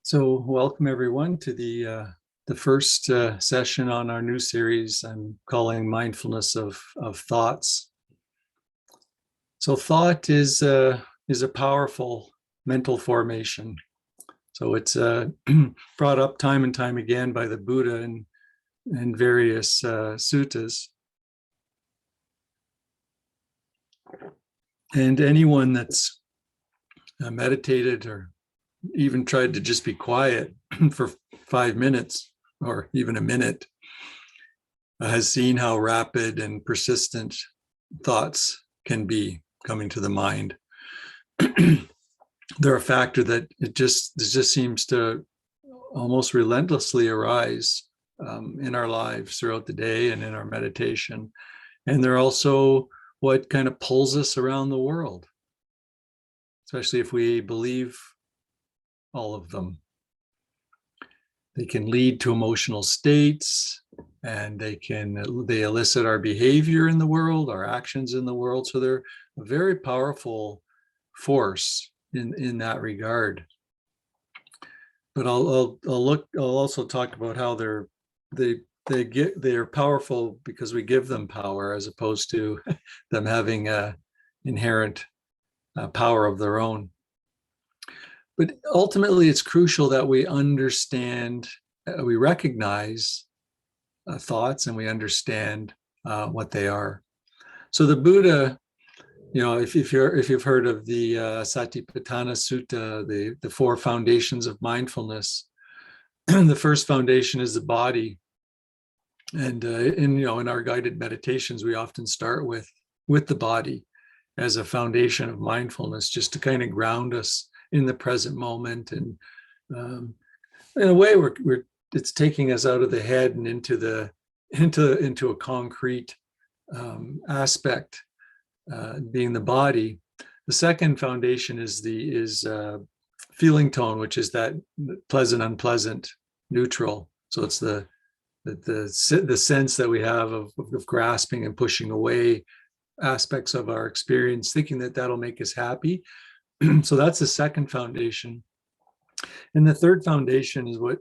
So, welcome everyone to the first session on our new series I'm calling Mindfulness of Thoughts. So, thought is a powerful mental formation. So it's brought up time and time again by the Buddha in various suttas. And anyone that's meditated or even tried to just be quiet for 5 minutes or even a minute has seen how rapid and persistent thoughts can be coming to the mind. They're a factor that it just seems to almost relentlessly arise in our lives throughout the day and in our meditation. And they're also what kind of pulls us around the world, especially if we believe all of them. They can lead to emotional states, and they elicit our behavior in the world, our actions in the world. So they're a very powerful force in that regard. But I'll also talk about how they're powerful because we give them power, as opposed to them having a inherent power of their own. But ultimately, it's crucial that we understand, we recognize thoughts, and we understand what they are. So the Buddha, if you've heard of the Satipatthana Sutta, the four foundations of mindfulness, the first foundation is the body, and in our guided meditations, we often start with the body as a foundation of mindfulness, just to kind of ground us in the present moment. And in a way, it's taking us out of the head and into a concrete aspect, being the body. The second foundation is feeling tone, which is that pleasant, unpleasant, neutral. So it's the sense that we have of grasping and pushing away aspects of our experience, thinking that that'll make us happy. So that's the second foundation. And the third foundation is what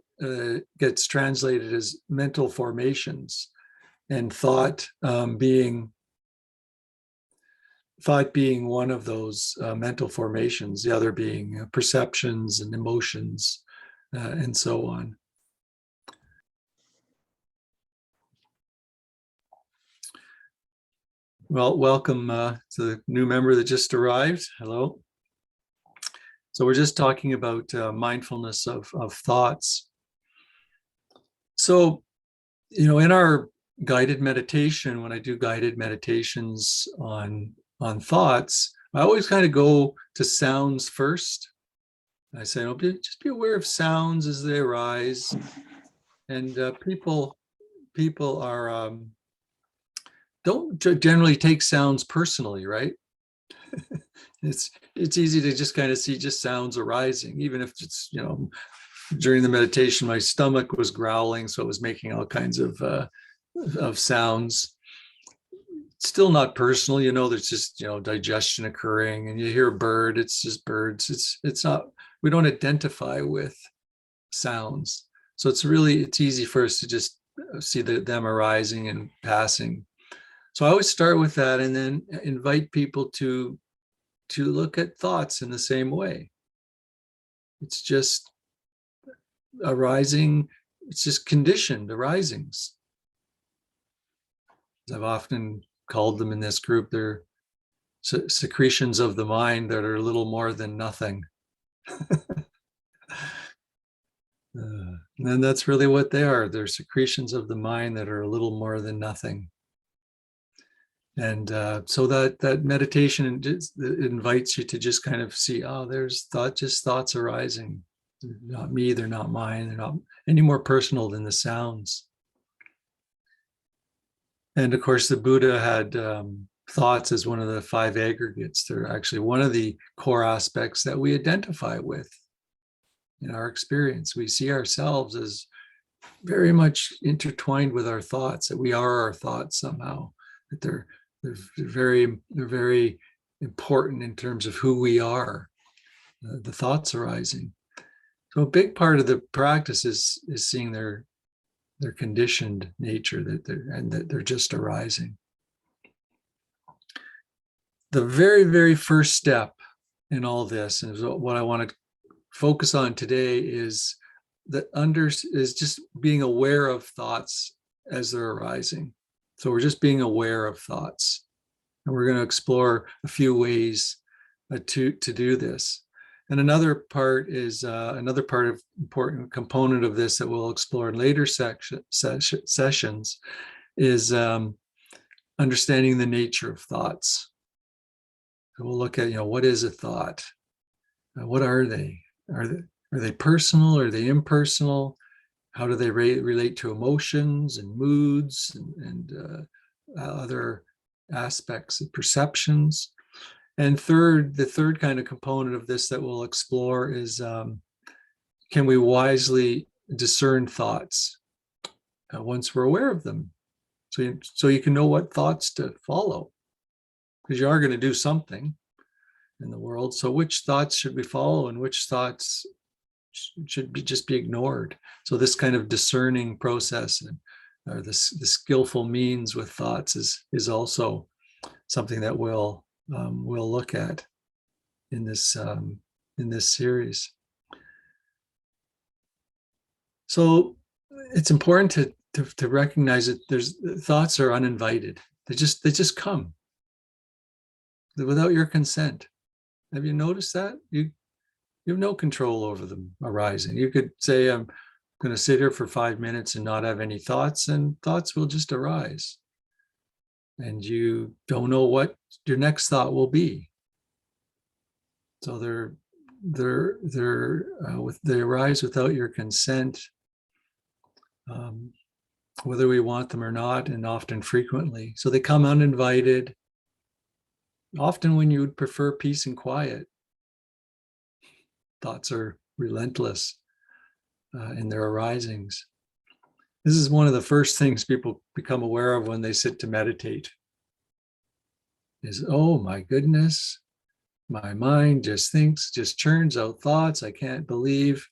gets translated as mental formations, and thought being one of those mental formations, the other being perceptions and emotions and so on. Well, welcome to the new member that just arrived. Hello. So we're just talking about mindfulness of thoughts. So, in our guided meditation, when I do guided meditations on thoughts, I always kind of go to sounds first. I say, just be aware of sounds as they arise. And people are don't generally take sounds personally, right? It's easy to just kind of see just sounds arising, even if it's, during the meditation, my stomach was growling, so it was making all kinds of sounds. Still not personal, there's just, digestion occurring, and you hear a bird, it's just birds. It's not, we don't identify with sounds. So it's easy for us to just see them arising and passing. So I always start with that, and then invite people to look at thoughts in the same way. It's just arising. It's just conditioned arisings. I've often called them in this group, they're secretions of the mind that are little more than nothing. And that's really what they are. They're secretions of the mind that are a little more than nothing. And so that meditation invites you to just kind of see, there's thoughts arising. They're not me, they're not mine, they're not any more personal than the sounds. And of course, the Buddha had thoughts as one of the five aggregates. They're actually one of the core aspects that we identify with in our experience. We see ourselves as very much intertwined with our thoughts, that we are our thoughts somehow, that they're very important in terms of who we are, the thoughts arising. So a big part of the practice is seeing their conditioned nature, that they're just arising. The very, very first step in all this, and what I want to focus on today, is just being aware of thoughts as they're arising. So we're just being aware of thoughts, and we're going to explore a few ways to do this. And another part of important component of this that we'll explore in later sessions is understanding the nature of thoughts. So we'll look at, what is a thought? What are they? Are they personal? Are they impersonal? How do they relate to emotions and moods and other aspects of perceptions? And the third kind of component of this that we'll explore is, can we wisely discern thoughts once we're aware of them? So you can know what thoughts to follow, because you are going to do something in the world. So which thoughts should we follow and which thoughts should just be ignored? So this kind of discerning process, or the skillful means with thoughts, is also something that we'll look at in this series. So it's important to recognize that thoughts are uninvited. They just come without your consent. Have you noticed that? You have no control over them arising. You could say, I'm going to sit here for 5 minutes and not have any thoughts, and thoughts will just arise. And you don't know what your next thought will be. So they arise without your consent, whether we want them or not, and often frequently. So they come uninvited, often when you would prefer peace and quiet. Thoughts are relentless in their arisings. This is one of the first things people become aware of when they sit to meditate. Is, oh my goodness, my mind just churns out thoughts. I can't believe,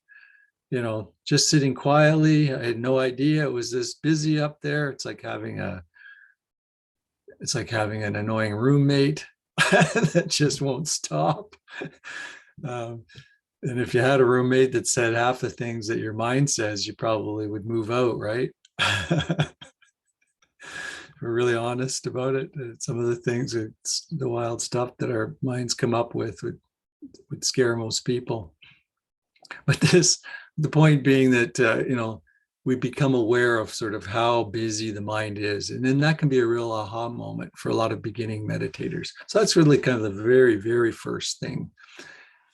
just sitting quietly, I had no idea it was this busy up there. It's like having an annoying roommate that just won't stop. And if you had a roommate that said half the things that your mind says, you probably would move out, right? We're really honest about it. Some of the things, the wild stuff that our minds come up with would scare most people. But the point being that, we become aware of sort of how busy the mind is. And then that can be a real aha moment for a lot of beginning meditators. So that's really kind of the very, very first thing.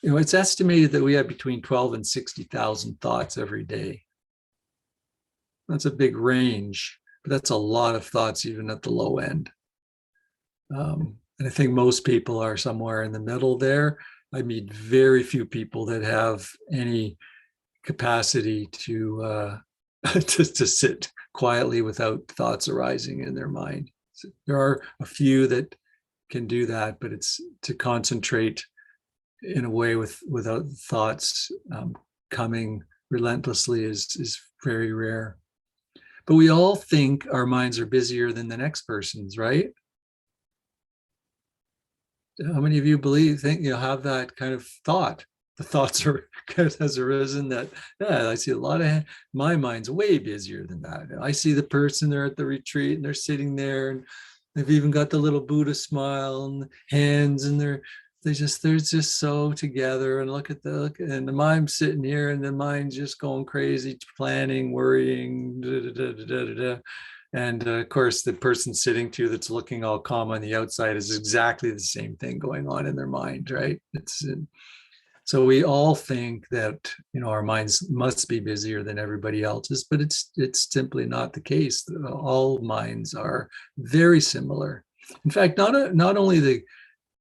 It's estimated that we have between 12 and 60,000 thoughts every day. That's a big range, but that's a lot of thoughts, even at the low end. And I think most people are somewhere in the middle there. I meet very few people that have any capacity to sit quietly without thoughts arising in their mind. So there are a few that can do that, but it's to concentrate in a way without thoughts coming relentlessly is very rare. But we all think our minds are busier than the next person's, right? How many of you think have that kind of thought? The thoughts has arisen that, I see a lot of, my mind's way busier than that. I see the person, they're at the retreat and they're sitting there and they've even got the little Buddha smile and hands, and they're just so together, and look and the mind's sitting here and the mind's just going crazy, planning, worrying, and of course the person sitting to that's looking all calm on the outside is exactly the same thing going on in their mind, right? So we all think that our minds must be busier than everybody else's, but it's simply not the case. All minds are very similar. In fact, not only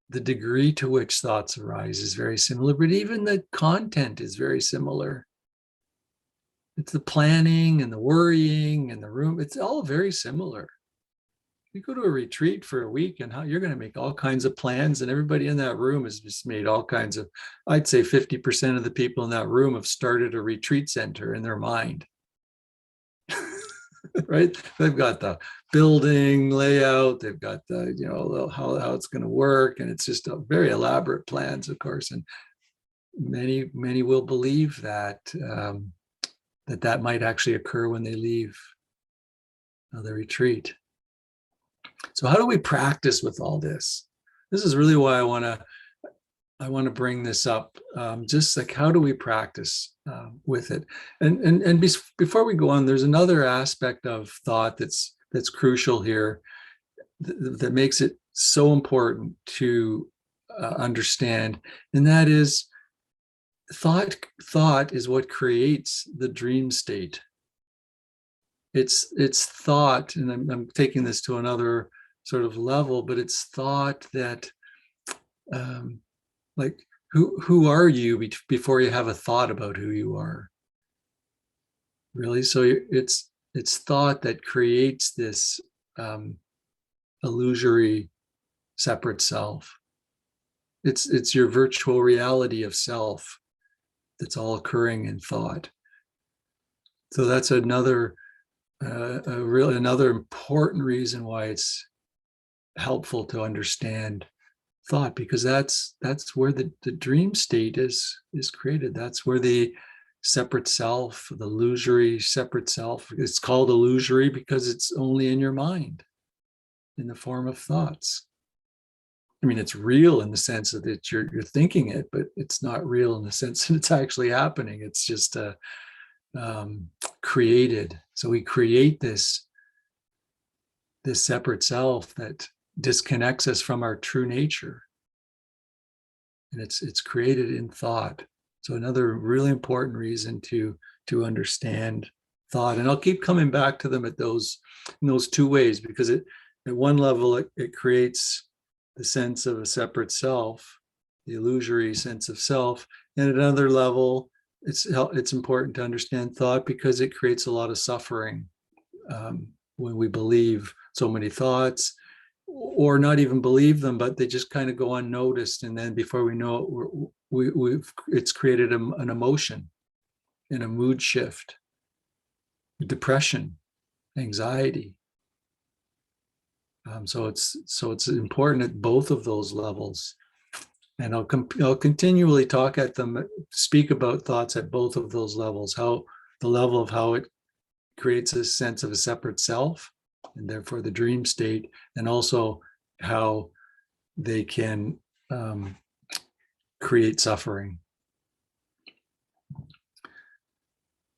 the degree to which thoughts arise is very similar, but even the content is very similar. It's the planning and the worrying and the room. It's all very similar. You go to a retreat for a week and how you're going to make all kinds of plans, and everybody in that room has just made all kinds of, I'd say 50% of the people in that room have started a retreat center in their mind. Right? They've got the building layout, they've got the, how it's going to work, and it's just a very elaborate plans, of course. And many will believe that that might actually occur when they leave the retreat. So how do we practice with all this? This is really why I want to bring this up. Just like, how do we practice with it? And before we go on, there's another aspect of thought that's crucial here that makes it so important to understand, and that is thought is what creates the dream state. It's thought, and I'm taking this to another sort of level, but it's thought that like, who are you before you have a thought about who you are, really? So it's thought that creates this illusory separate self. It's your virtual reality of self that's all occurring in thought. So that's another another important reason why it's helpful to understand thought, because that's where the dream state is created. That's where the separate self, the illusory separate self, it's called illusory because it's only in your mind in the form of thoughts. I mean, it's real in the sense that you're thinking it, but it's not real in the sense that it's actually happening. It's just created. So we create this separate self that disconnects us from our true nature, and it's created in thought. So another really important reason to understand thought, and I'll keep coming back to them in those two ways, because at one level it creates the sense of a separate self, the illusory sense of self, and at another level it's important to understand thought because it creates a lot of suffering when we believe so many thoughts, or not even believe them, but they just kind of go unnoticed, and then before we know it, it's created an emotion and a mood shift, depression, anxiety. So it's important at both of those levels, and I'll continually speak about thoughts at both of those levels. How the level of how it creates a sense of a separate self, and therefore the dream state, and also how they can create suffering.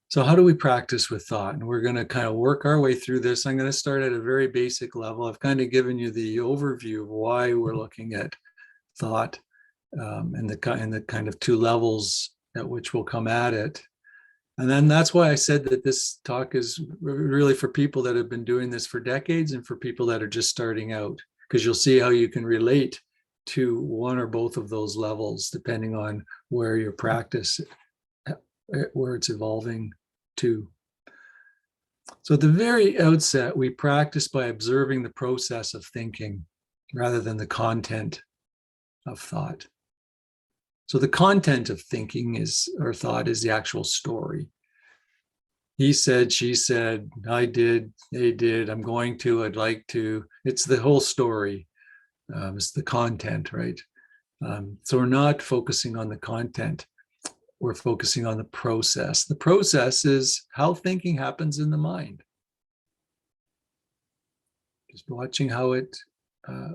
So how do we practice with thought? And we're going to kind of work our way through this. I'm going to start at a very basic level. I've kind of given you the overview of why we're looking at thought, and the kind of two levels at which we'll come at it. And then that's why I said that this talk is really for people that have been doing this for decades and for people that are just starting out, because you'll see how you can relate to one or both of those levels depending on where your practice, where it's evolving to. So at the very outset, we practice by observing the process of thinking rather than the content of thought. So the content of thinking or thought is the actual story. He said, she said, I did, they did, I'm going to, I'd like to. It's the whole story. It's the content, right? So we're not focusing on the content. We're focusing on the process. The process is how thinking happens in the mind. Just watching how it,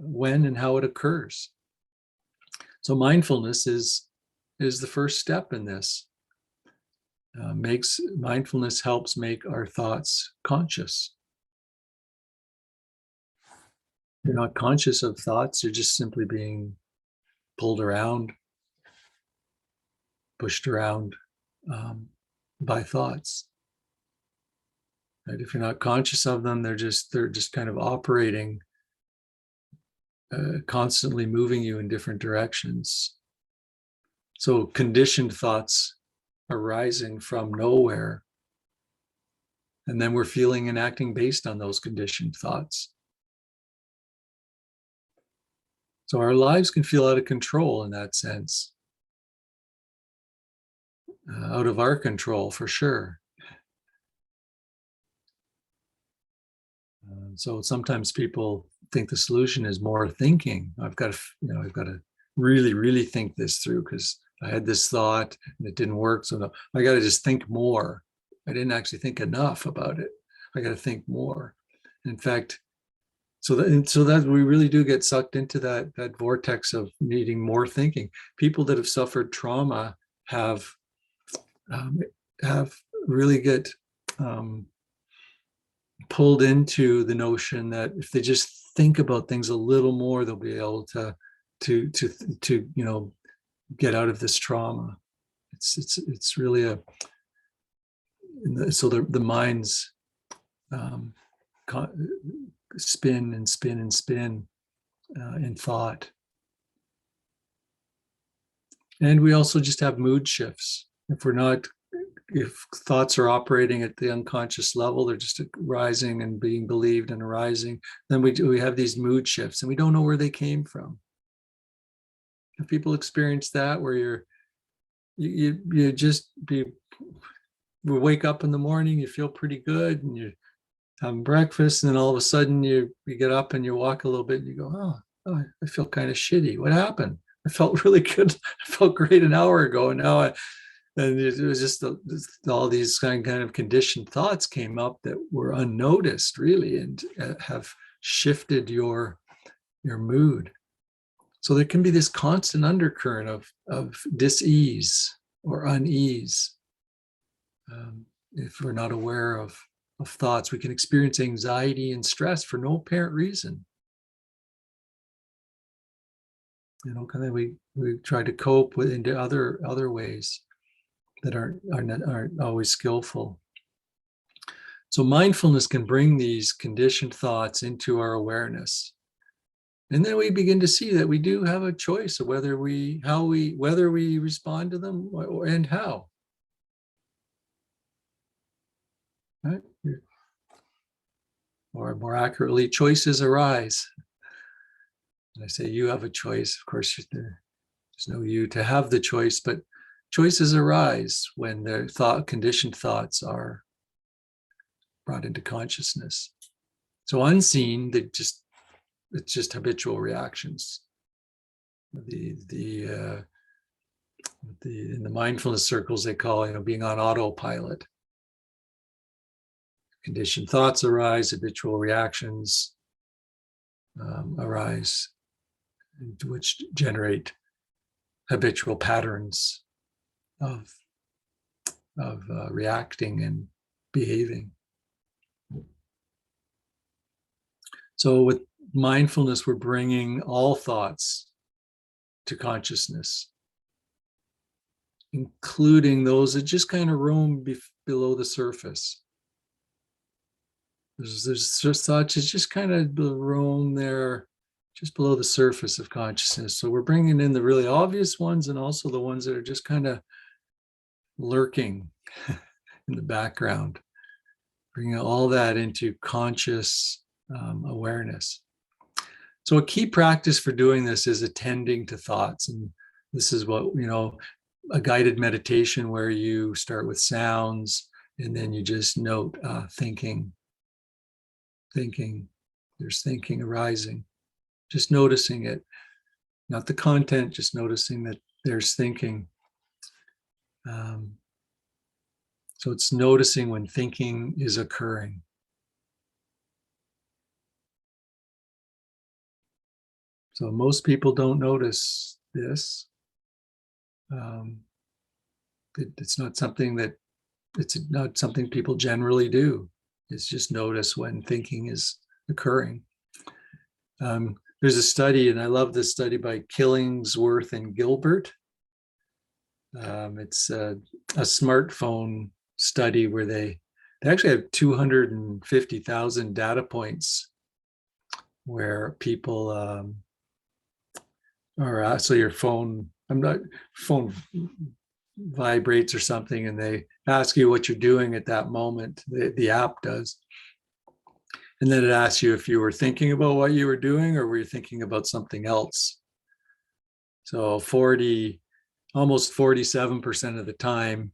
when and how it occurs. So mindfulness is the first step in this. Mindfulness helps make our thoughts conscious. If you're not conscious of thoughts, you're just simply being pulled around, pushed around by thoughts. Right? If you're not conscious of them, they're just kind of operating, constantly moving you in different directions. So conditioned thoughts arising from nowhere, and then we're feeling and acting based on those conditioned thoughts. So our lives can feel out of control in that sense, out of our control for sure. So sometimes people think the solution is more thinking. I've got to really, really think this through because I had this thought and it didn't work. So no, I got to just think more. I didn't actually think enough about it. I got to think more. In fact, so that we really do get sucked into that vortex of needing more thinking. People that have suffered trauma have really get pulled into the notion that if they just think about things a little more, they'll be able to get out of this trauma. It's really so the mind's spin and spin and spin in thought. And we also just have mood shifts. If thoughts are operating at the unconscious level, they're just rising and being believed and arising, then we have these mood shifts and we don't know where they came from. Have people experience that where you wake up in the morning, you feel pretty good and you're having breakfast, and then all of a sudden you get up and you walk a little bit and you go, oh, I feel kind of shitty. What happened? I felt really good. I felt great an hour ago, and now and it was just all these kind of conditioned thoughts came up that were unnoticed, really, and have shifted your mood. So there can be this constant undercurrent of dis-ease or unease. If we're not aware of thoughts, we can experience anxiety and stress for no apparent reason. Kind of we try to cope with into other ways that aren't always skillful. So mindfulness can bring these conditioned thoughts into our awareness. And then we begin to see that we do have a choice of whether we respond to them and how. Right? Or more accurately, choices arise. And I say you have a choice. Of course, there's no you to have the choice, but choices arise when the conditioned thoughts are brought into consciousness. So unseen, it's just habitual reactions. In the mindfulness circles, they call being on autopilot. Conditioned thoughts arise, habitual reactions arise, which generate habitual patterns of reacting and behaving. So with mindfulness, we're bringing all thoughts to consciousness, including those that just kind of roam below the surface. There's just thoughts that just kind of roam there, just below the surface of consciousness. So we're bringing in the really obvious ones and also the ones that are just kind of lurking in the background, bringing all that into conscious awareness. So a key practice for doing this is attending to thoughts. And this is what, a guided meditation where you start with sounds and then you just note thinking, there's thinking arising, just noticing it, not the content, just noticing that there's thinking. So it's noticing when thinking is occurring. So most people don't notice this. It's not something people generally do. It's just notice when thinking is occurring. There's a study, and I love this study by Killingsworth and Gilbert. It's a smartphone study where they actually have 250,000 data points where people so your phone vibrates or something, and they ask you what you're doing at that moment. The app does. And then it asks you if you were thinking about what you were doing or were you thinking about something else. So almost 47% of the time,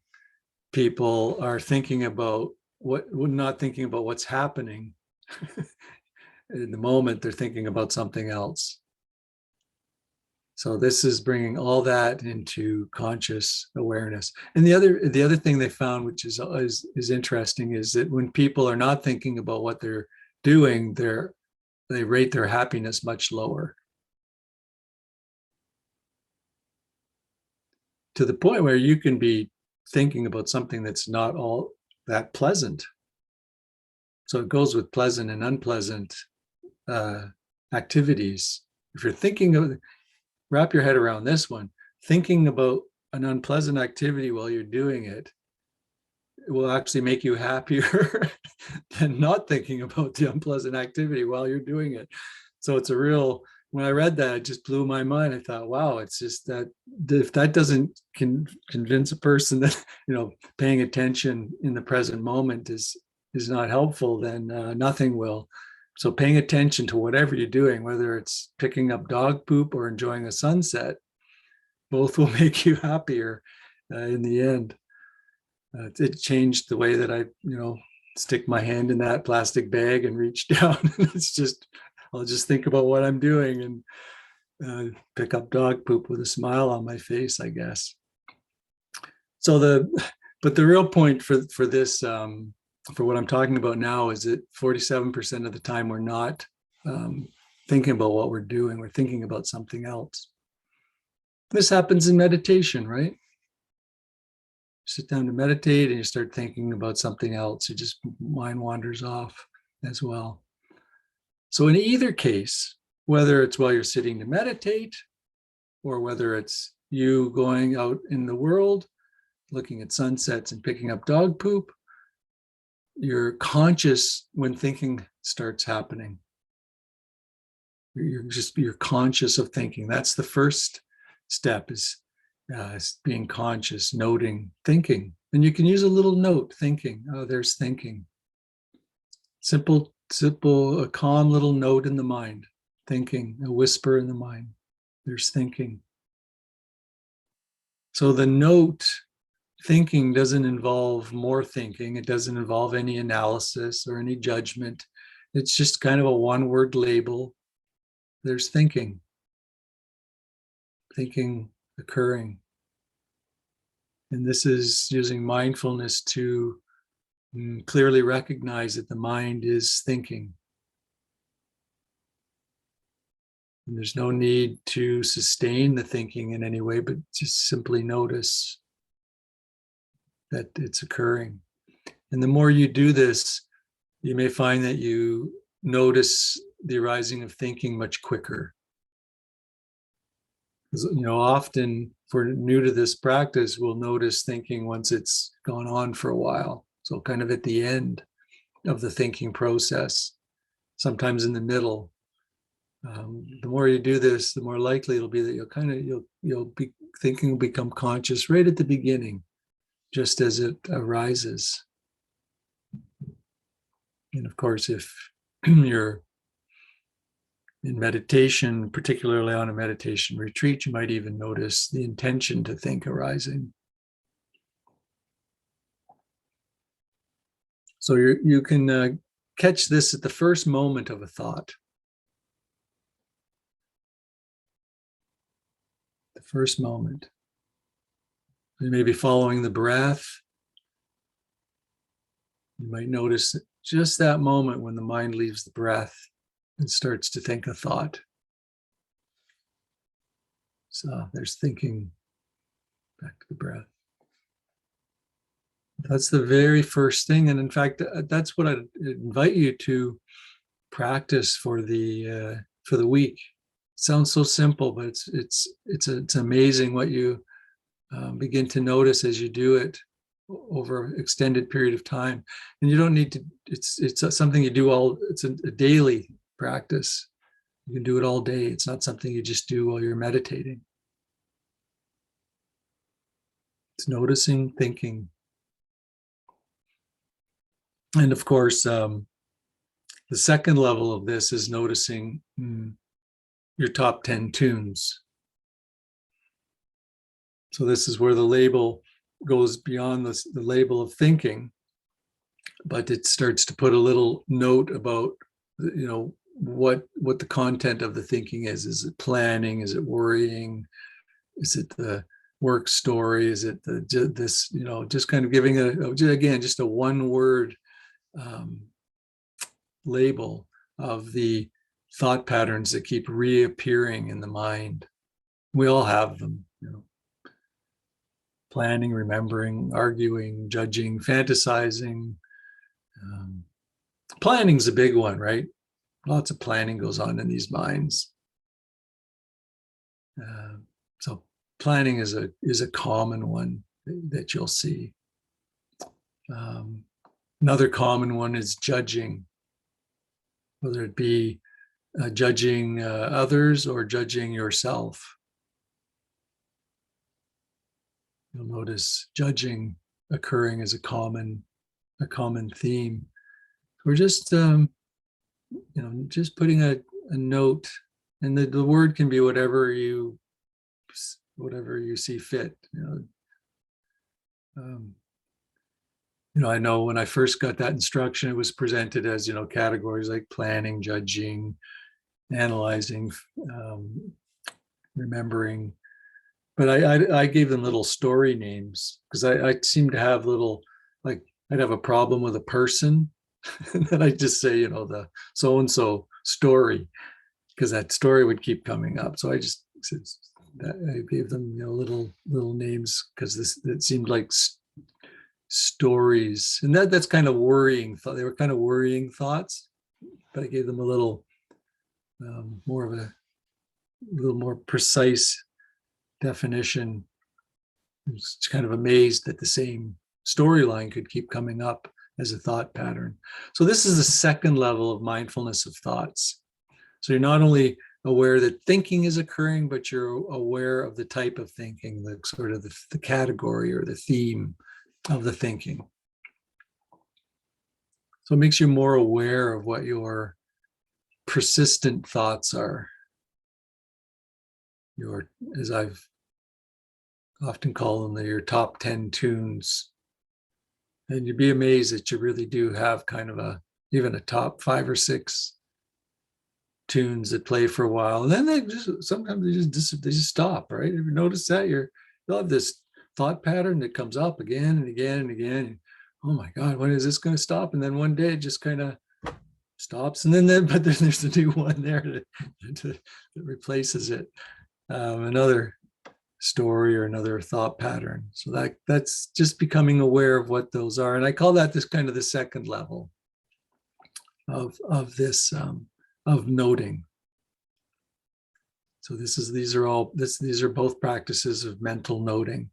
people are thinking about not thinking about what's happening. In the moment, they're thinking about something else. So this is bringing all that into conscious awareness. And the other thing they found, which is interesting, is that when people are not thinking about what they're doing, they rate their happiness much lower, to the point where you can be thinking about something that's not all that pleasant. So it goes with pleasant and unpleasant activities. If you're thinking of, wrap your head around this one, thinking about an unpleasant activity while you're doing it will actually make you happier than not thinking about the unpleasant activity while you're doing it. So it's a real, when I read that, it just blew my mind. I thought, wow, it's just that if that doesn't convince a person that, paying attention in the present moment is not helpful, then nothing will. So paying attention to whatever you're doing, whether it's picking up dog poop or enjoying a sunset, both will make you happier in the end. It changed the way that I, stick my hand in that plastic bag and reach down. I'll just think about what I'm doing and pick up dog poop with a smile on my face, I guess. So but the real point for this, for what I'm talking about now, is that 47% of the time we're not thinking about what we're doing. We're thinking about something else. This happens in meditation, right? Sit down to meditate and you start thinking about something else. You just, mind wanders off as well. So in either case, whether it's while you're sitting to meditate or whether it's you going out in the world, looking at sunsets and picking up dog poop, you're conscious when thinking starts happening. You're conscious of thinking. That's the first step, is being conscious, noting, thinking. And you can use a little note, thinking. Oh, there's thinking. Simple, a calm little note in the mind, thinking, a whisper in the mind. There's thinking. So the note, thinking, doesn't involve more thinking. It doesn't involve any analysis or any judgment. It's just kind of a one-word label. There's thinking. Thinking occurring. And this is using mindfulness to clearly recognize that the mind is thinking. And there's no need to sustain the thinking in any way, but just simply notice that it's occurring. And the more you do this, you may find that you notice the arising of thinking much quicker. Because, often if we're new to this practice, we'll notice thinking once it's gone on for a while. So kind of at the end of the thinking process, sometimes in the middle. The more you do this, the more likely it'll be that you'll be thinking will become conscious right at the beginning, just as it arises. And of course, if you're in meditation, particularly on a meditation retreat, you might even notice the intention to think arising. So you can catch this at the first moment of a thought. The first moment. You may be following the breath. You might notice just that moment when the mind leaves the breath and starts to think a thought. So there's thinking, back to the breath. That's the very first thing. And in fact, that's what I'd invite you to practice for the week. It sounds so simple, but it's amazing what you begin to notice as you do it over an extended period of time. And you don't need to, it's something you do it's a daily practice. You can do it all day. It's not something you just do while you're meditating. It's noticing, thinking. And of course, the second level of this is noticing your top 10 tunes. So this is where the label goes beyond the label of thinking, but it starts to put a little note about, what the content of the thinking is. Is it planning? Is it worrying? Is it the work story? Is it this, just kind of giving again, just a one word label of the thought patterns that keep reappearing in the mind. We all have them, planning, remembering, arguing, judging, fantasizing. Planning's a big one, right? Lots of planning goes on in these minds. So planning is a common one that you'll see. Another common one is judging, whether it be judging others or judging yourself. You'll notice judging occurring as a common theme. We're just just putting a note, and the word can be whatever you see fit. I know when I first got that instruction, it was presented as categories like planning, judging, analyzing, remembering. But I gave them little story names because I seem to have little, like, I'd have a problem with a person, and then I'd just say, the so-and-so story, because that story would keep coming up. So I just said that I gave them, little names, because it seemed like stories, and that's kind of worrying. They were kind of worrying thoughts, but I gave them a little more of a little more precise definition. I was kind of amazed that the same storyline could keep coming up as a thought pattern. So this is the second level of mindfulness of thoughts. So you're not only aware that thinking is occurring, but you're aware of the type of thinking, the sort of the category or the theme of the thinking. So it makes you more aware of what your persistent thoughts are. As I've often call them, your top 10 tunes. And you'd be amazed that you really do have kind of even a top 5 or 6 tunes that play for a while, and then sometimes they just stop. Right? If you notice that, you'll have this thought pattern that comes up again and again and again. Oh my God, when is this going to stop? And then one day it just kind of stops, and then but then there's a new one there that replaces it. Another story or another thought pattern. So that's just becoming aware of what those are, and I call that this kind of the second level of this of noting. So these are both practices of mental noting.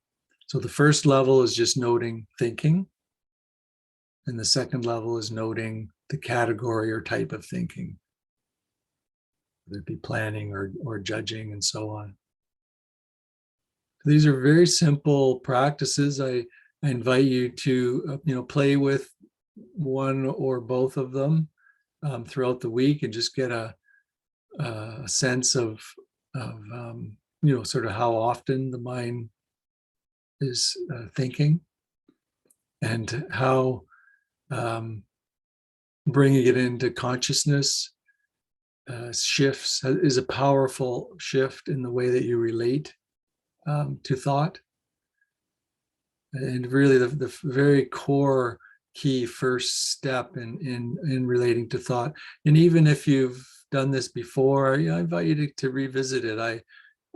So the first level is just noting thinking, and the second level is noting the category or type of thinking, whether it be planning or judging and so on. These are very simple practices. I invite you to play with one or both of them throughout the week, and just get a sense of sort of how often the mind is thinking, and how bringing it into consciousness shifts is a powerful shift in the way that you relate to thought. And really the very core key first step in relating to thought. And even if you've done this before, I invite you to revisit it.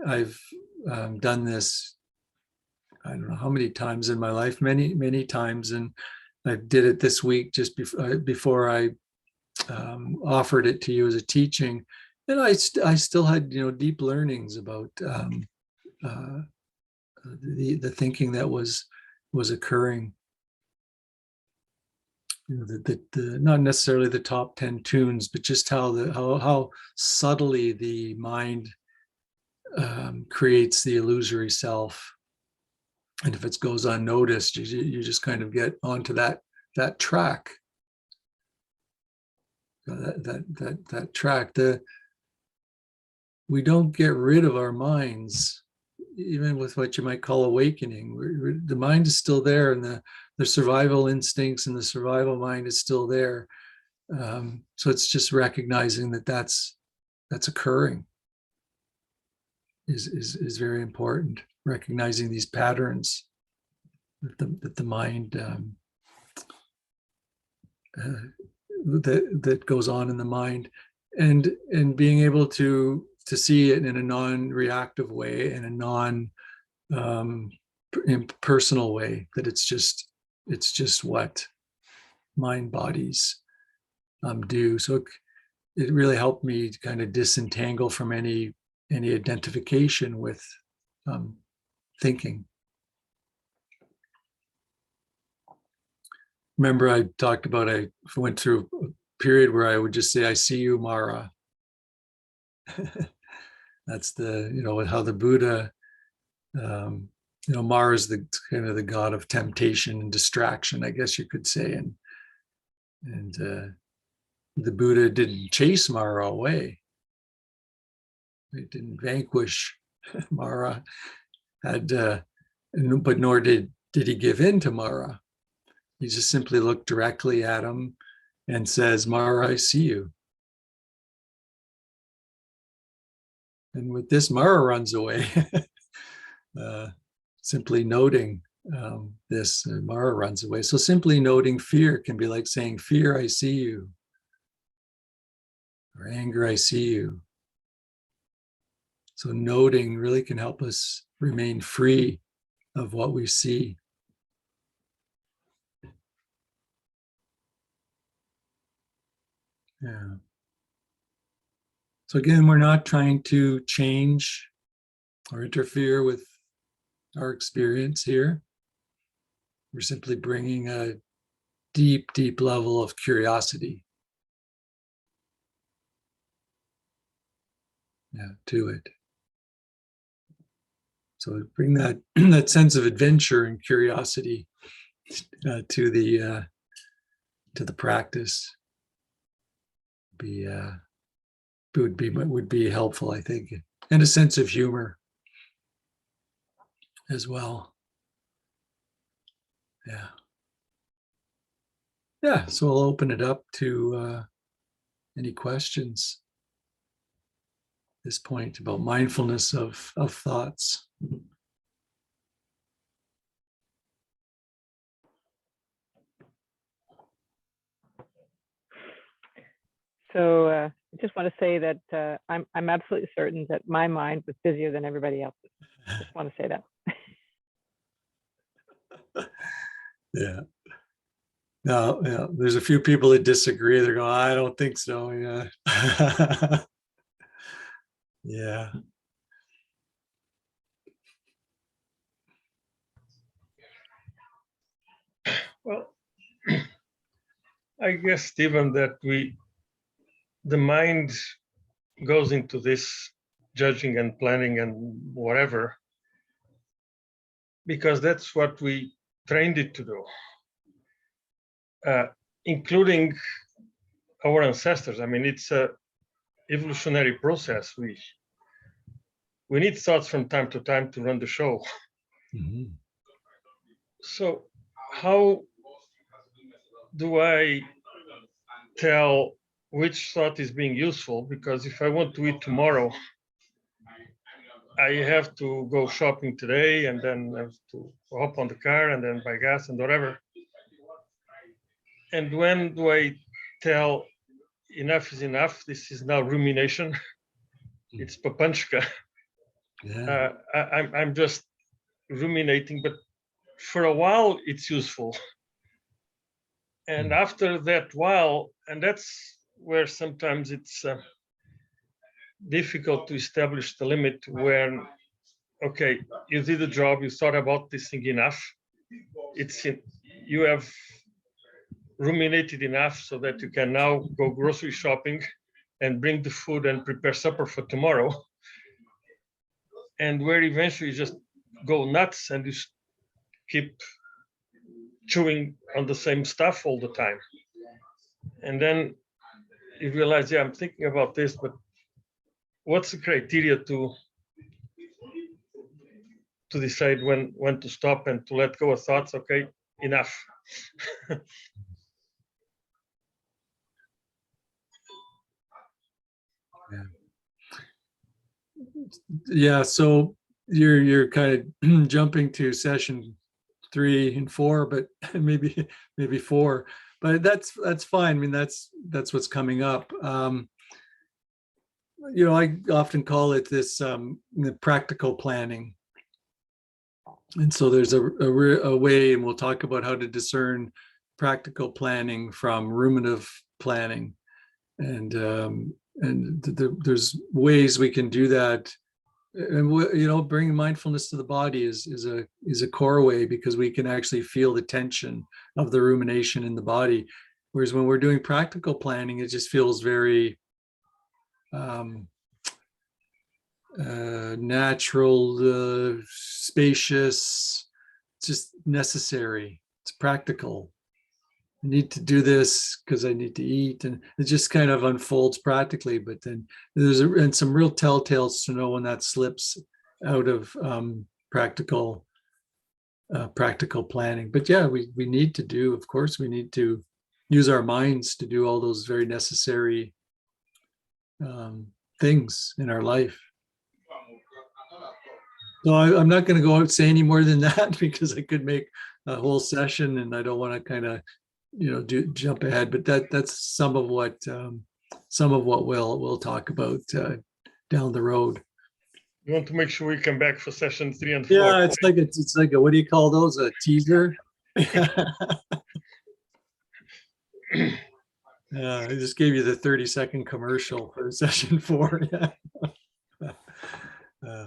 I've done this, I don't know how many times in my life, many times, and I did it this week just before I offered it to you as a teaching, and I still had deep learnings about the thinking that was occurring. The not necessarily the top 10 tunes, but just how subtly the mind creates the illusory self. And if it goes unnoticed, you just kind of get onto that track. That track. We don't get rid of our minds even with what you might call awakening, the mind is still there, and the survival instincts and the survival mind is still there. So it's just recognizing that that's occurring is very important. Recognizing these patterns that the mind that goes on in the mind, and being able to see it in a non-reactive way, in a impersonal way, that it's just what mind bodies do. So it really helped me to kind of disentangle from any identification with thinking. Remember, I talked about, I went through a period where I would just say, "I see you, Mara." That's how the Buddha, Mara is the kind of the god of temptation and distraction, I guess you could say, and the Buddha didn't chase Mara away. It didn't vanquish Mara, but nor did he give in to Mara. He just simply looked directly at him and says, "Mara, I see you." And with this, Mara runs away. Simply noting this, Mara runs away. So simply noting fear can be like saying, "Fear, I see you." Or anger, "I see you." So noting really can help us remain free of what we see. Yeah. So again, we're not trying to change or interfere with our experience here. We're simply bringing a deep, deep level of curiosity, to it. So bring that that sense of adventure and curiosity to the practice. Would be helpful, I think, and a sense of humor as well. Yeah. So I'll open it up to any questions at this point about mindfulness of thoughts. So I just want to say that I'm absolutely certain that my mind was busier than everybody else's. Just want to say that. Yeah. No, yeah. There's a few people that disagree. They're going, "I don't think so." Yeah. Yeah. Well, I guess, Stephen, that the mind goes into this judging and planning and whatever, because that's what we trained it to do, including our ancestors. I mean, it's a evolutionary process. We need thoughts from time to time to run the show. Mm-hmm. So how do I tell which thought is being useful? Because if I want to eat tomorrow, I have to go shopping today, and then I have to hop on the car and then buy gas and whatever. And when do I tell enough is enough? This is now rumination. It's papanchka. Yeah. I'm just ruminating, but for a while it's useful. And after that while, and that's where sometimes it's difficult to establish the limit when, okay, you did the job, you thought about this thing enough. You have ruminated enough so that you can now go grocery shopping and bring the food and prepare supper for tomorrow. And where eventually you just go nuts and you keep chewing on the same stuff all the time. And then you realize, yeah, I'm thinking about this, but what's the criteria to to decide when to stop and to let go of thoughts. Okay, enough. Yeah, so you're kind of jumping to session 3 and 4, but maybe 4, but that's fine. I mean, that's what's coming up. I often call it this the practical planning, and so there's a way, and we'll talk about how to discern practical planning from ruminative planning, and there's ways we can do that. And bringing mindfulness to the body is a core way, because we can actually feel the tension of the rumination in the body, whereas when we're doing practical planning, it just feels very natural, spacious, just necessary. It's practical. I need to do this because I need to eat, and it just kind of unfolds practically. But then there's some real telltales to know when that slips out of practical planning. But yeah, we need to do, of course, we need to use our minds to do all those very necessary things in our life. So I'm not going to go out and say any more than that, because I could make a whole session, and I don't want to kind of jump ahead. But that's some of what we'll talk about down the road. You want to make sure we come back for session 3 and 4. Yeah, it's like a, what do you call those? A teaser. I just gave you the 30-second commercial for session 4. Yeah. Yeah.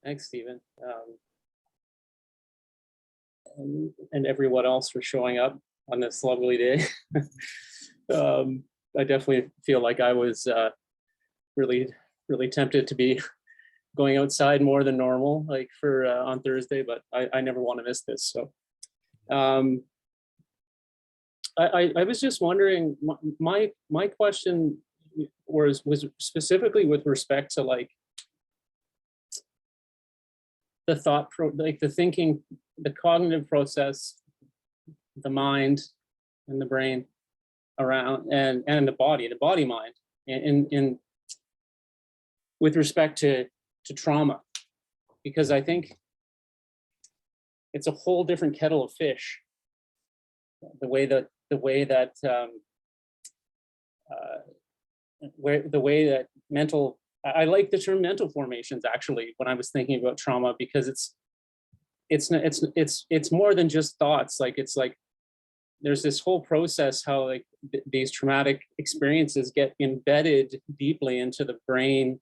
Thanks, Stephen. And everyone else for showing up on this lovely day. I definitely feel like I was really, really tempted to be going outside more than normal, like for on Thursday, but I never want to miss this. So I was just wondering, my question was specifically with respect to like the the thinking, the cognitive process, the mind and the brain around, and the body mind in with respect to trauma, because I think it's a whole different kettle of fish. The way that mental, I like the term mental formations actually when I was thinking about trauma, because it's more than just thoughts. Like it's like there's this whole process how like these traumatic experiences get embedded deeply into the brain,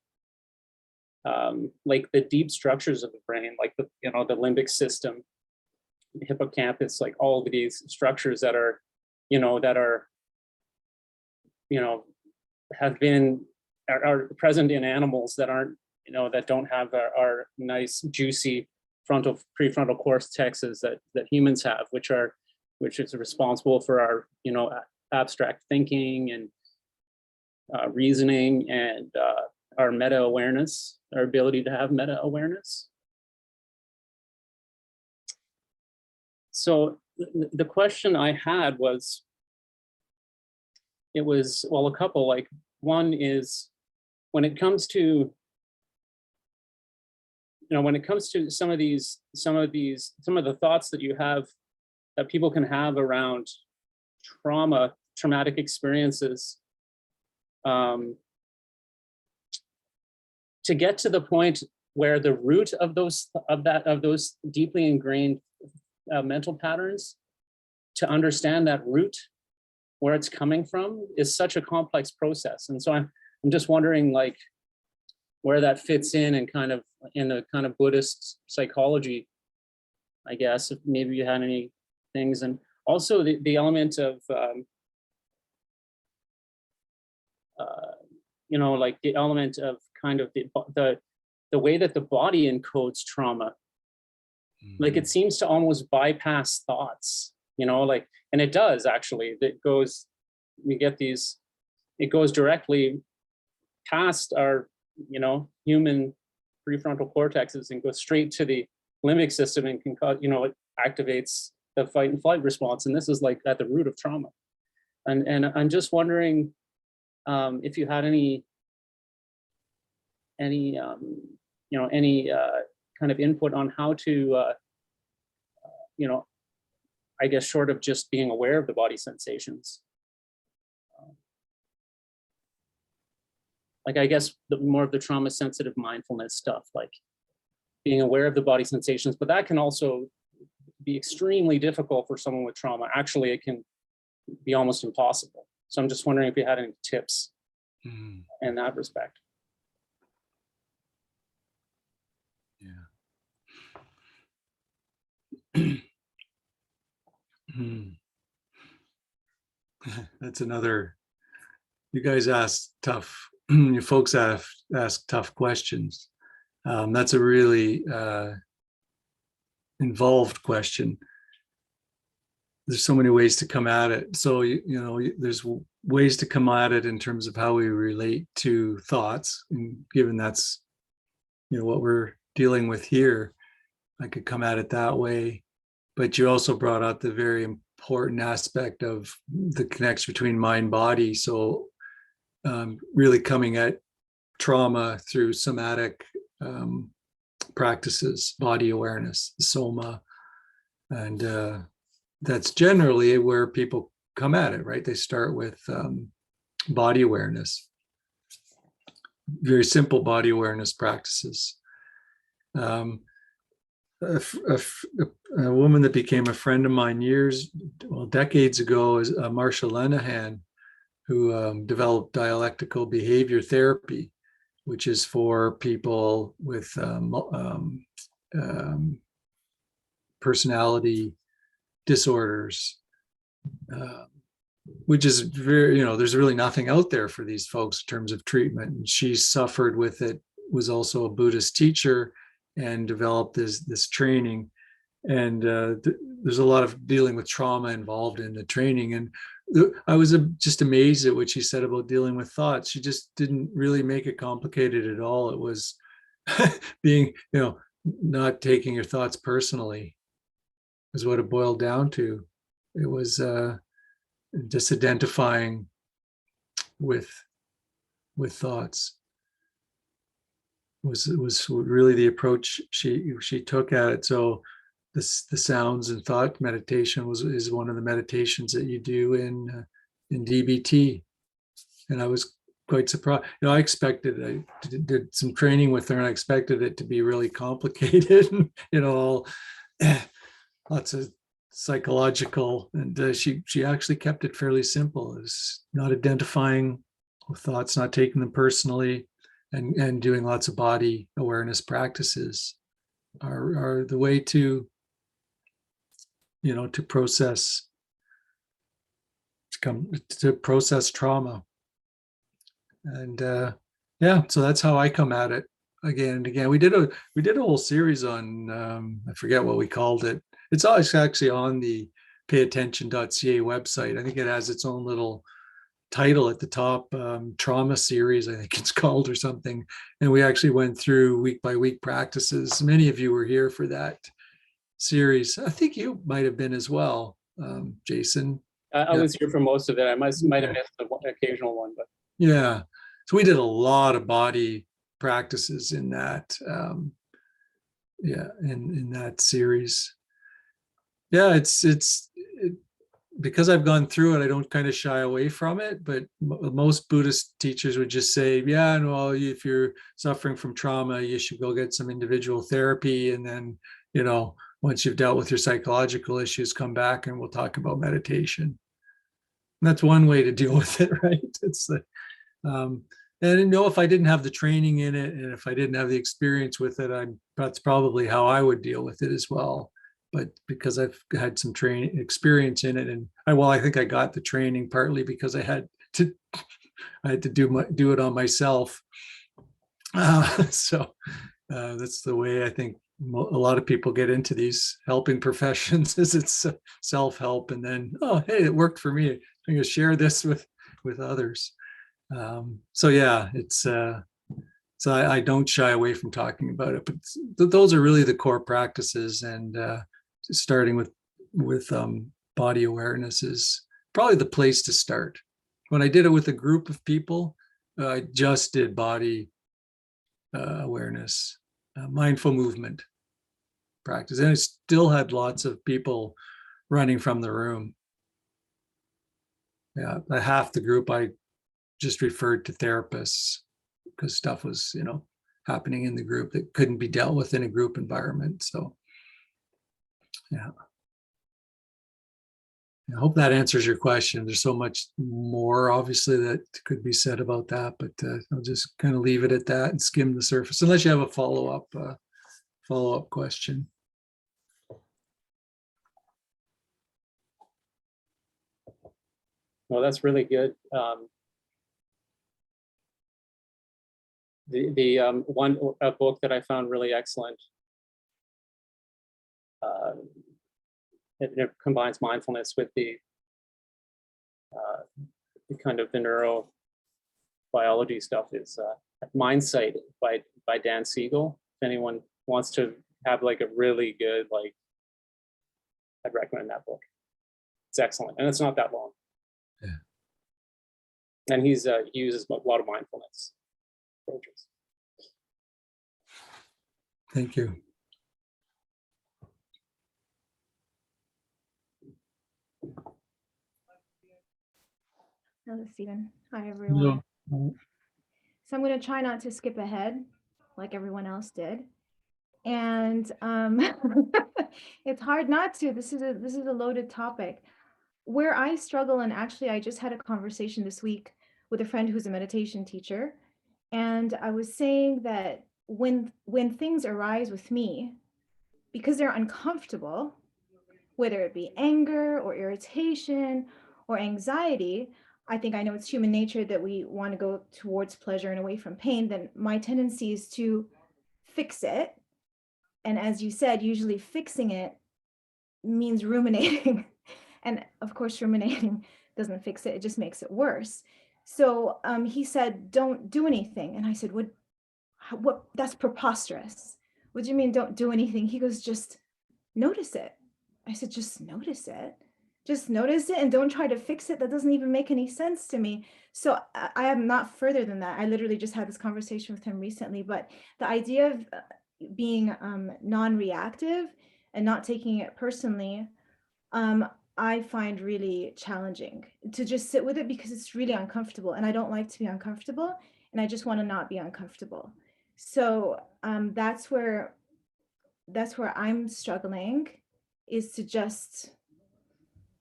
like the deep structures of the brain, like the limbic system, the hippocampus, like all of these structures that are have been are present in animals that aren't, that don't have our nice juicy prefrontal cortexes that humans have, which is responsible for our abstract thinking and reasoning and our meta awareness, our ability to have meta awareness. So the question I had was, a couple. Like one is, when it comes to some of the thoughts that you have, that people can have around traumatic experiences, to get to the point where the root of those deeply ingrained mental patterns, to understand that root, where it's coming from, is such a complex process. And so I'm just wondering, like, where that fits in and kind of in the kind of Buddhist psychology, I guess, if maybe you had any things. And also the element of, like the element of kind of the way that the body encodes trauma. Like it seems to almost bypass thoughts, like, and it does actually. It goes directly past our, human prefrontal cortexes and goes straight to the limbic system and can cause, it activates the fight and flight response. And this is like at the root of trauma. And I'm just wondering if you had any kind of input on how to, I guess, short of just being aware of the body sensations. Like, I guess more of the trauma sensitive mindfulness stuff, like being aware of the body sensations, but that can also be extremely difficult for someone with trauma. Actually, it can be almost impossible. So I'm just wondering if you had any tips in that respect. Yeah. That's another, you guys ask tough, you folks ask tough questions. That's a really involved question. There's so many ways to come at it. So, there's ways to come at it in terms of how we relate to thoughts. And given that's, what we're dealing with here, I could come at it that way. But you also brought out the very important aspect of the connection between mind body. So really coming at trauma through somatic practices, body awareness, soma. And that's generally where people come at it, right? They start with body awareness, very simple body awareness practices. A woman that became a friend of mine decades ago is Marsha Lenehan, who developed dialectical behavior therapy, which is for people with personality disorders, which is very, there's really nothing out there for these folks in terms of treatment. And she suffered with it, was also a Buddhist teacher, and developed this training. And there's a lot of dealing with trauma involved in the training. And I was just amazed at what she said about dealing with thoughts. She just didn't really make it complicated at all. It was being, not taking your thoughts personally is what it boiled down to. It was just identifying with thoughts. Was really the approach she took at it. So the sounds and thought meditation is one of the meditations that you do in DBT, and I was quite surprised. I expected, I did some training with her, and I expected it to be really complicated. All lots of psychological, and she actually kept it fairly simple. It's not identifying with thoughts, not taking them personally, and doing lots of body awareness practices are the way to process trauma. And so that's how I come at it again and again. We did a whole series on I forget what we called it. It's always actually on the payattention.ca website. I think it has its own little title at the top, trauma series, I think it's called, or something. And we actually went through week by week practices. Many of you were here for that series. I think you might have been as well, Jason. I was here for most of it. I might have missed the occasional one, but yeah. So we did a lot of body practices in that, in that series. Yeah, it's because I've gone through it, I don't kind of shy away from it, but most Buddhist teachers would just say, if you're suffering from trauma, you should go get some individual therapy. And then, once you've dealt with your psychological issues, come back and we'll talk about meditation. And that's one way to deal with it, right? It's And I know if I didn't have the training in it, and if I didn't have the experience with it, that's probably how I would deal with it as well. But because I've had some training experience in it, and I think I got the training partly because I had to do it on myself. So that's the way I think a lot of people get into these helping professions, is it's self-help, and then, oh, hey, it worked for me, I'm going to share this with others. So yeah, it's so I don't shy away from talking about it, but those are really the core practices, and starting with body awareness is probably the place to start. When I did it with a group of people, I just did body awareness, mindful movement practice, and I still had lots of people running from the room. Yeah, half the group I just referred to therapists because stuff was, happening in the group that couldn't be dealt with in a group environment. So, yeah. I hope that answers your question. There's so much more, obviously, that could be said about that, but I'll just kind of leave it at that and skim the surface, unless you have a follow-up question. Well, that's really good. A book that I found really excellent. It combines mindfulness with the kind of the neurobiology stuff. Is Mindsight by Dan Siegel. If anyone wants to have like a really good, I'd recommend that book. It's excellent, and it's not that long. Yeah. And he uses a lot of mindfulness approaches. Thank you. Hello, Stephen. Hi, everyone. No. So I'm going to try not to skip ahead like everyone else did. And it's hard not to. This is a loaded topic. Where I struggle, and actually I just had a conversation this week with a friend who's a meditation teacher. And I was saying that when things arise with me, because they're uncomfortable, whether it be anger or irritation or anxiety, I think I know it's human nature that we want to go towards pleasure and away from pain. Then my tendency is to fix it. And as you said, usually fixing it means ruminating. And of course, ruminating doesn't fix it. It just makes it worse. So he said, don't do anything. And I said, what? That's preposterous. What do you mean don't do anything? He goes, just notice it. I said, just notice it. Just notice it and don't try to fix it. That doesn't even make any sense to me. So I am not further than that. I literally just had this conversation with him recently, but the idea of being non-reactive and not taking it personally, I find really challenging to just sit with it because it's really uncomfortable, and I don't like to be uncomfortable, and I just want to not be uncomfortable. So that's where I'm struggling, is to just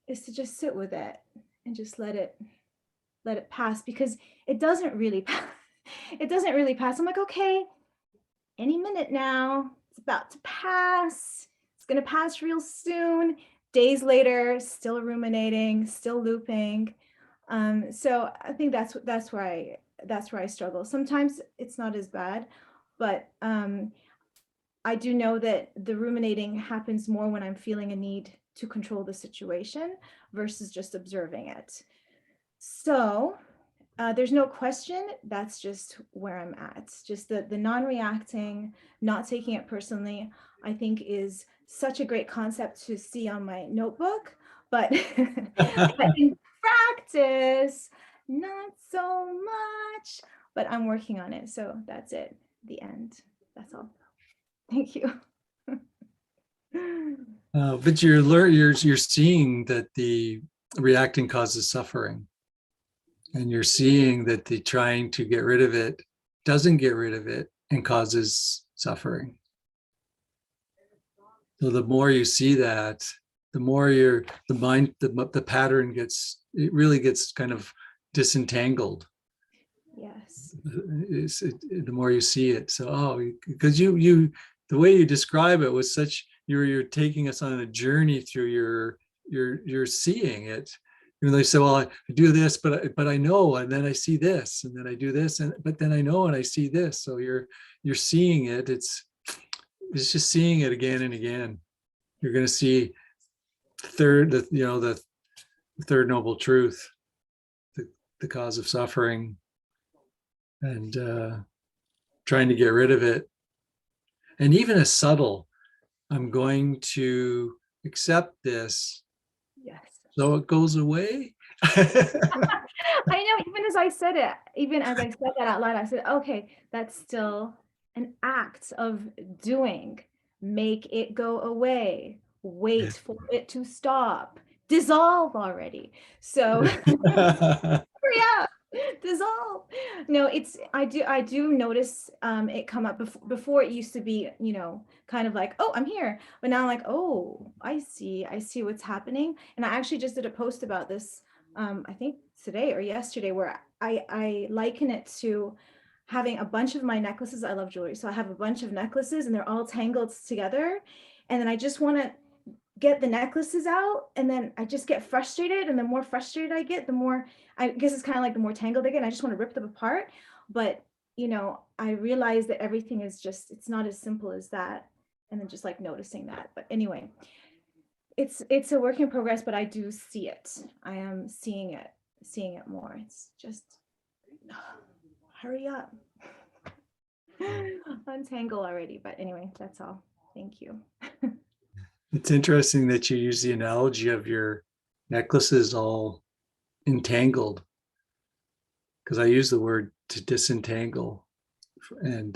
sit with it and just let it pass, because it doesn't really pass. It doesn't really pass. I'm like, okay, any minute now, it's about to pass. It's going to pass real soon. Days later, still ruminating, still looping. So I think that's where I struggle. Sometimes it's not as bad, but I do know that the ruminating happens more when I'm feeling a need to control the situation versus just observing it. So there's no question, that's just where I'm at. Just the non-reacting, not taking it personally, I think is such a great concept to see on my notebook, but in practice, not so much, but I'm working on it. So that's it, the end. That's all. Thank you. But you're seeing that the reacting causes suffering, and you're seeing that the trying to get rid of it doesn't get rid of it and causes suffering. So the more you see that, the more the pattern really gets kind of disentangled. Yes. The more you see it. So, because the way you describe it was such, you're taking us on a journey through you're seeing it. Even though you say, well, I do this, but I know, and then I see this, and then I do this, but then I know, and I see this. So you're seeing it. It's just seeing it again and again. You're going to see the third noble truth, the cause of suffering, and trying to get rid of it. And even a subtle, I'm going to accept this, Yes. so it goes away. I know, even as I said that out loud, I said, okay, that's still an act of doing. Make it go away. Wait for it to stop. Dissolve already. So hurry up, dissolve. No, I do notice it come up before. It used to be, kind of like, oh, I'm here, but now I'm like, oh, I see what's happening. And I actually just did a post about this, I think today or yesterday, where I liken it to having a bunch of my necklaces. I love jewelry, so I have a bunch of necklaces and they're all tangled together, and then I just want to get the necklaces out, and then I just get frustrated, and the more frustrated I get, the more, I guess it's kind of like the more tangled I get, and I just want to rip them apart. But I realize that everything is just, it's not as simple as that. And then just like noticing that. But anyway, it's a work in progress, but I do see it. I am seeing it more. It's just hurry up. Untangle already. But anyway, that's all. Thank you. It's interesting that you use the analogy of your necklaces all entangled, because I use the word to disentangle, and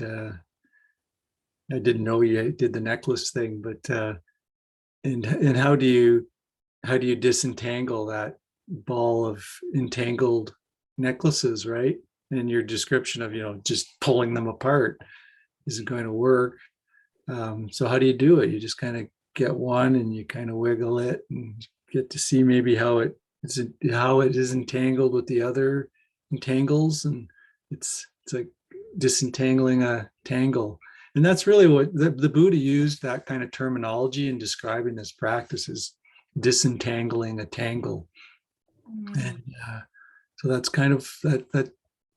I didn't know you did the necklace thing, but and how do you disentangle that ball of entangled necklaces, right? And your description of just pulling them apart isn't going to work. So how do you do it? You just kind of get one and you kind of wiggle it and get to see maybe how it is entangled with the other entangles, and it's like disentangling a tangle. And that's really what the Buddha used, that kind of terminology in describing this practice, is disentangling a tangle. And so that's kind of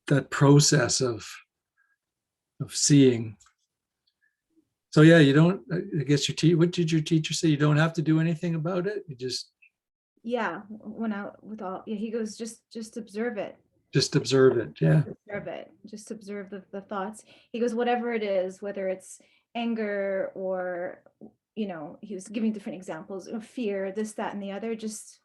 that process of seeing. So yeah, you don't, I guess what did your teacher say? You don't have to do anything about it. You just, went out with all, he goes, just observe it. Just observe it. Yeah. Observe it. Just observe the thoughts. He goes, whatever it is, whether it's anger or, he was giving different examples of fear, this, that, and the other, just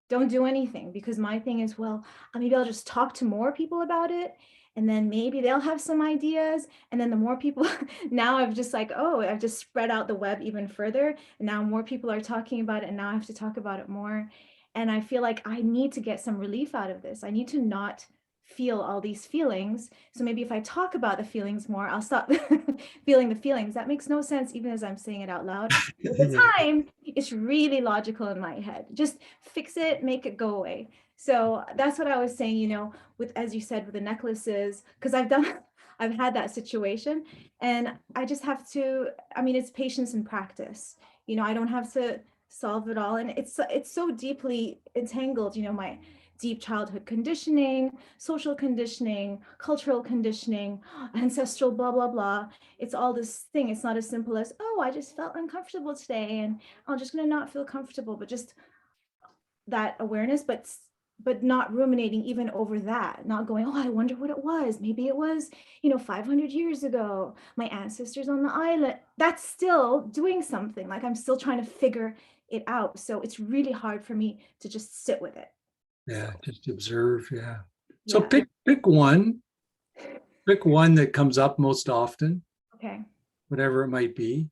don't do anything. Because my thing is, well, maybe I'll just talk to more people about it, and then maybe they'll have some ideas. And then the more people, now I've just I've just spread out the web even further. And now more people are talking about it, and now I have to talk about it more. And I feel like I need to get some relief out of this. I need to not feel all these feelings. So maybe if I talk about the feelings more, I'll stop feeling the feelings. That makes no sense, even as I'm saying it out loud. At the time, it's really logical in my head. Just fix it, make it go away. So that's what I was saying, with, as you said, with the necklaces, because I've had that situation, and I just have to, it's patience and practice. I don't have to solve it all. And it's so deeply entangled, my deep childhood conditioning, social conditioning, cultural conditioning, ancestral, blah, blah, blah. It's all this thing. It's not as simple as, oh, I just felt uncomfortable today and I'm just going to not feel comfortable, but just that awareness, but not ruminating even over that, not going, oh, I wonder what it was. Maybe it was, 500 years ago, my ancestors on the island. That's still doing something. Like I'm still trying to figure it out. So it's really hard for me to just sit with it. Yeah, just observe. Yeah. So pick one that comes up most often. Okay. Whatever it might be.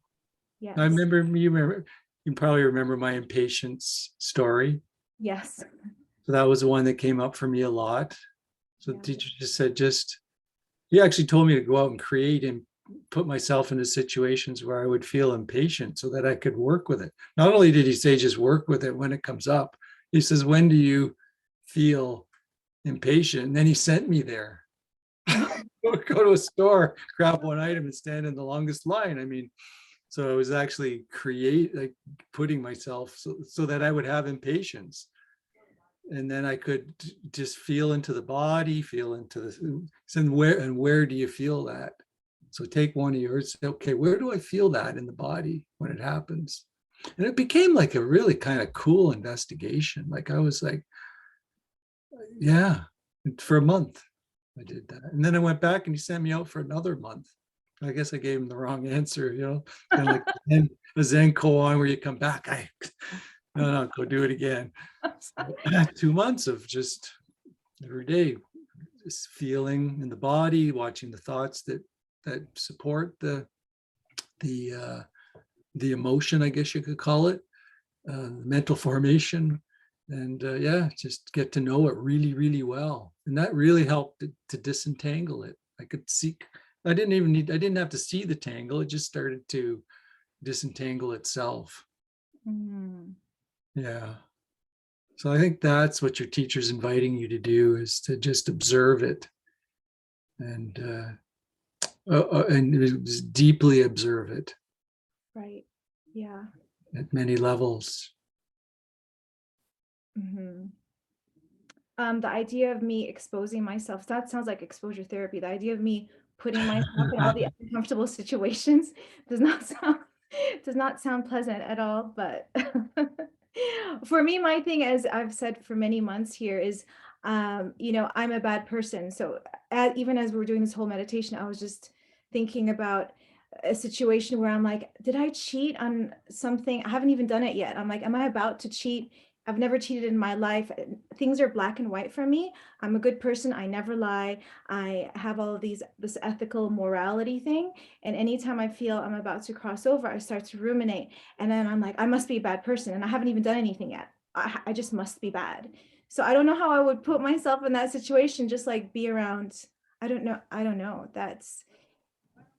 Yes. You probably remember my impatience story. Yes. So that was the one that came up for me a lot. So Yeah. the teacher just said, he actually told me to go out and create and put myself into situations where I would feel impatient so that I could work with it. Not only did he say just work with it when it comes up, he says, when do you feel impatient? And then he sent me there. go to a store, grab one item and stand in the longest line. I mean, so I was actually putting myself so that I would have impatience. And then I could just feel into the body, feel into the, and where do you feel that? So take one of yours, say, okay, where do I feel that in the body when it happens? And it became like a really kind of cool investigation. Like I was like, yeah, for a month I did that. And then I went back and he sent me out for another month. I guess I gave him the wrong answer, kind of like a Zen koan where you come back. No, go do it again. So, 2 months of just every day, just feeling in the body, watching the thoughts that support the emotion, I guess you could call it, mental formation, and just get to know it really, really well. And that really helped to disentangle it. I could see. I didn't have to see the tangle. It just started to disentangle itself. Mm. Yeah. So I think that's what your teacher's inviting you to do, is to just observe it and just deeply observe it Right. Yeah. at many levels. Mm-hmm. The idea of me exposing myself, that sounds like exposure therapy. The idea of me putting myself in all the uncomfortable situations does not sound pleasant at all. But for me, my thing, as I've said for many months here, is I'm a bad person. So even as we were doing this whole meditation, I was just thinking about a situation where I'm like, did I cheat on something? I haven't even done it yet. I'm like, am I about to cheat? I've never cheated in my life. Things are black and white for me. I'm a good person. I never lie. I have all of this ethical morality thing. And anytime I feel I'm about to cross over, I start to ruminate. And then I'm like, I must be a bad person. And I haven't even done anything yet. I just must be bad. So I don't know how I would put myself in that situation, just like be around. I don't know.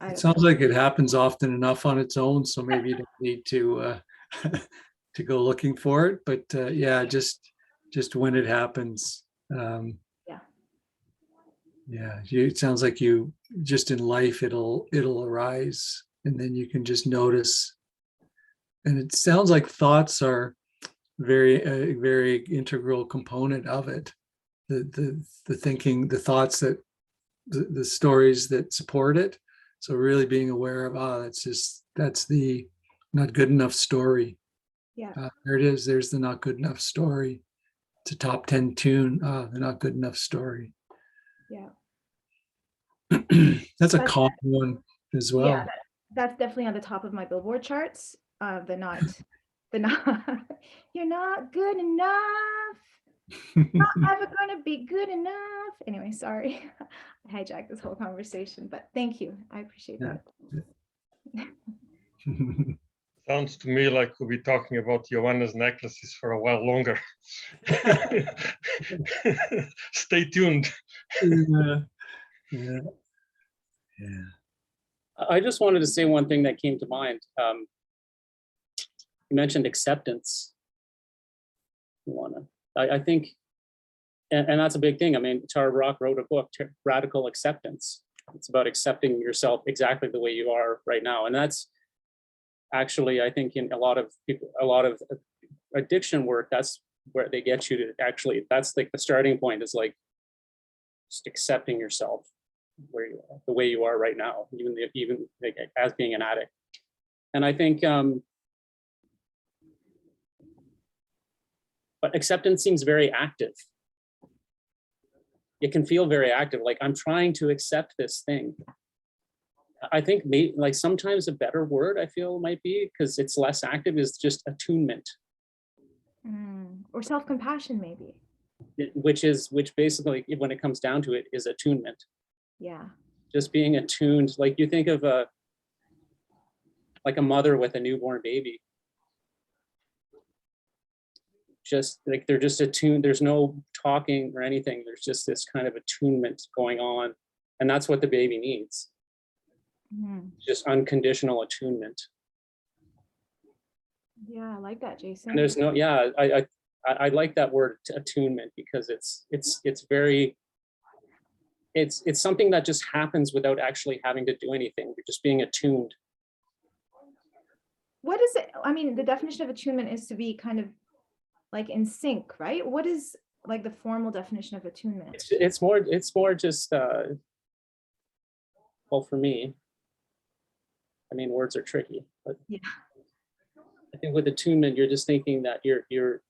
It sounds like it happens often enough on its own. So maybe you don't need to to go looking for it, but just when it happens. It sounds like you just in life, it'll arise, and then you can just notice. And it sounds like thoughts are a very integral component of it. The thinking, the thoughts that the stories that support it. So really being aware of, that's the not good enough story. Yeah. There it is. There's the not good enough story. It's a top 10 tune. The not good enough story. Yeah. That's a common one as well. Yeah, that's definitely on the top of my Billboard charts. The not, you're not good enough. Not ever gonna be good enough. Anyway, sorry, I hijacked this whole conversation, but thank you. I appreciate that. Sounds to me like we'll be talking about Joanna's necklaces for a while longer. Stay tuned. Yeah. I just wanted to say one thing that came to mind. You mentioned acceptance. I think, and that's a big thing. I mean, Tara Brach wrote a book, Radical Acceptance. It's about accepting yourself exactly the way you are right now. And that's actually, I think, in a lot of addiction work, that's where they get you to actually, that's like the starting point, is like just accepting yourself where you are, the way you are right now, even like as being an addict. And I think, but acceptance seems very active. It can feel very active, like I'm trying to accept this thing. I think maybe like sometimes a better word I feel might be, because it's less active, is just attunement. Or self-compassion maybe. Which basically, when it comes down to it, is attunement. Yeah. Just being attuned, like you think of a mother with a newborn baby. Just like they're just attuned, there's no talking or anything, there's just this kind of attunement going on, and that's what the baby needs. Just unconditional attunement. Yeah, I like that, Jason. And there's no, yeah, I like that word, attunement, because it's very, it's something that just happens without actually having to do anything. You're just being attuned. What is it? I mean, the definition of attunement is to be kind of like in sync, right? What is like the formal definition of attunement? It's more just well, for me, I mean, words are tricky, but Yeah. I think with attunement, you're just thinking that you're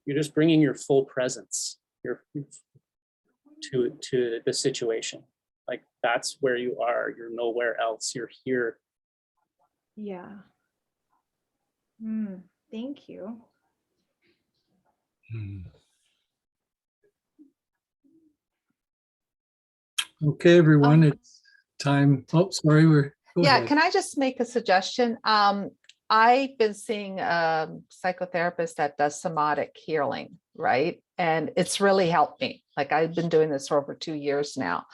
just bringing your full presence to the situation. Like that's where you are. You're nowhere else. You're here. Yeah. Thank you. Okay, everyone, it's time. Oh, sorry, go Yeah, ahead. can I just make a suggestion? I've been seeing a psychotherapist that does somatic healing, right? And it's really helped me. Like I've been doing this for over 2 years now.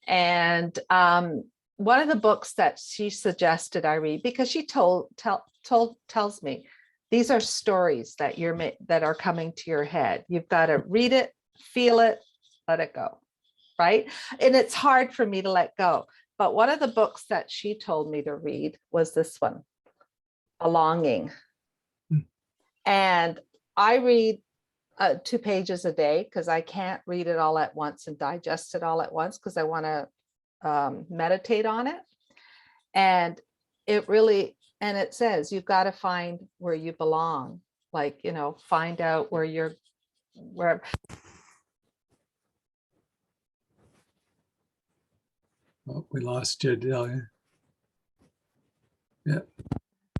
And one of the books that she suggested I read, because she tells me these are stories that that are coming to your head. You've got to read it, feel it, let it go, right? And it's hard for me to let go. But one of the books that she told me to read was this one, Belonging. And I read 2 pages a day because I can't read it all at once and digest it all at once because I want to meditate on it. And it really, and it says, you've got to find where you belong. Like, you know, find out where Oh, we lost you, Delia. Yeah.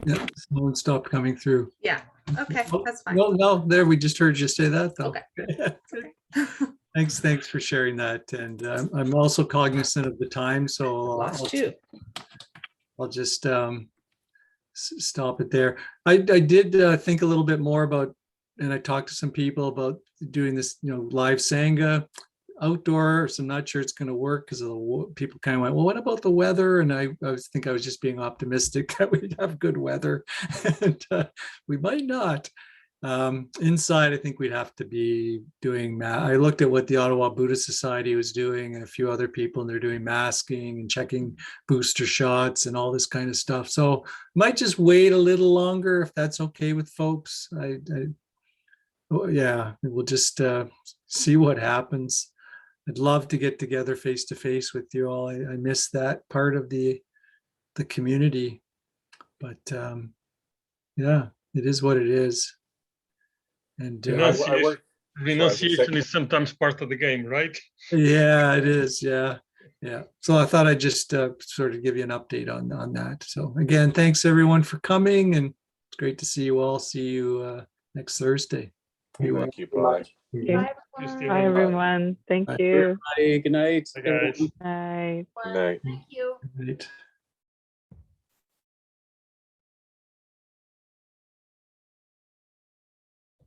Yeah, someone stopped coming through. Yeah. Okay, Oh, that's fine. no, there, we just heard you say that though. Okay. Thanks for sharing that. And I'm also cognizant of the time, so Lost you. I'll just stop it there. I did think a little bit more about, and I talked to some people about doing this, live Sangha outdoors. I'm not sure it's going to work because people kind of went, well, what about the weather? And I was just being optimistic that we'd have good weather, and we might not. Inside, I think we'd have to be doing I looked at what the Ottawa Buddhist Society was doing and a few other people, and they're doing masking and checking booster shots and all this kind of stuff. So might just wait a little longer if that's okay with folks. Yeah, we'll just see what happens. I'd love to get together face to face with you all. I miss that part of the community, but yeah, it is what it is. And Renunciation is sometimes part of the game, right? yeah, it is. Yeah. So I thought I'd just sort of give you an update on that. So again, thanks everyone for coming, and it's great to see you all. See you next Thursday. Thank you. Bye. Okay. Stephen. Bye, everyone. Thank Bye. you. Good night. Bye, guys. Bye. Good night. Thank you. Right.